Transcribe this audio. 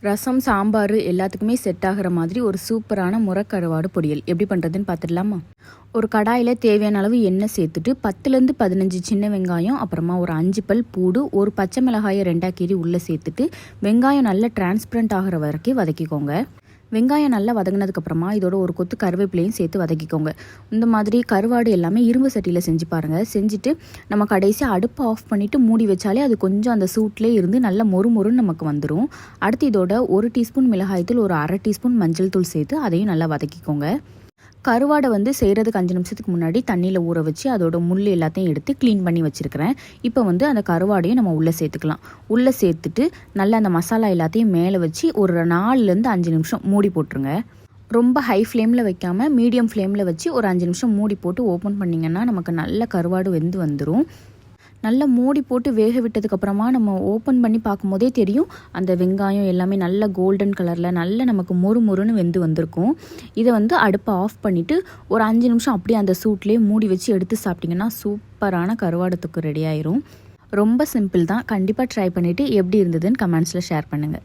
ரசம், சாம்பார் எல்லாத்துக்குமே செட் ஆகிற மாதிரி ஒரு சூப்பரான முறக்கருவாடு பொரியல் எப்படி பண்ணுறதுன்னு பார்த்துடலாமா? ஒரு கடாயில் தேவையான அளவு எண்ணெய் சேர்த்துட்டு 10லேருந்து 15 சின்ன வெங்காயம், அப்புறமா ஒரு 5 பல் பூடு, ஒரு பச்சை மிளகாயை 2 கீறி உள்ளே சேர்த்துட்டு வெங்காயம் நல்லா டிரான்ஸ்பரண்ட் ஆகிற வரைக்கும் வதக்கிக்கோங்க. வெங்காயம் நல்லா வதங்கினதுக்கப்புறமா இதோட ஒரு கொத்து கருவேப்பிலையும் சேர்த்து வதக்கிக்கோங்க. இந்த மாதிரி கருவாடு எல்லாமே இரும்பு சட்டியில் செஞ்சு பாருங்கள். செஞ்சுட்டு நம்ம கடைசியாக அடுப்பை ஆஃப் பண்ணிவிட்டு மூடி வச்சாலே அது கொஞ்சம் அந்த சூட்லேயே இருந்து நல்லா மொறுமொறுன்னு நமக்கு வந்துடும். அடுத்து இதோட 1 டீஸ்பூன் மிளகாய்த்தூள், ஒரு 1/2 டீஸ்பூன் மஞ்சள் தூள் சேர்த்து அதையும் நல்லா வதக்கிக்கோங்க. கருவாடை செய்கிறதுக்கு 5 நிமிஷத்துக்கு முன்னாடி தண்ணியில் ஊற வச்சு அதோட முள் எல்லாத்தையும் எடுத்து க்ளீன் பண்ணி வச்சுருக்கிறேன். இப்போ அந்த கருவாடையும் நம்ம உள்ளே சேர்த்துக்கலாம். உள்ளே சேர்த்துட்டு நல்லா அந்த மசாலா எல்லாத்தையும் மேலே வச்சு ஒரு 4லேருந்து 5 நிமிஷம் மூடி போட்டுருங்க. ரொம்ப ஹை ஃப்ளேமில் வைக்காமல் மீடியம் ஃப்ளேமில் வச்சு ஒரு 5 நிமிஷம் மூடி போட்டு ஓப்பன் பண்ணிங்கன்னா நமக்கு நல்ல கருவாடு வெந்து வந்துடும். நல்லா மூடி போட்டு வேக விட்டதுக்கப்புறமா நம்ம ஓப்பன் பண்ணி பார்க்கும்போதே தெரியும் அந்த வெங்காயம் எல்லாமே நல்ல கோல்டன் கலரில் நல்ல நமக்கு மொறுமொறுன்னு வெந்து வந்திருக்கும். இதை அடுப்பை ஆஃப் பண்ணிவிட்டு ஒரு 5 நிமிஷம் அப்படியே அந்த சூட்லேயே மூடி வச்சு எடுத்து சாப்பிட்டிங்கன்னா சூப்பரான கருவாடு தொக்கு ரெடி ஆயிரும். ரொம்ப சிம்பிள் தான். கண்டிப்பாக ட்ரை பண்ணிவிட்டு எப்படி இருந்ததுன்னு கமெண்ட்ஸில் ஷேர் பண்ணுங்கள்.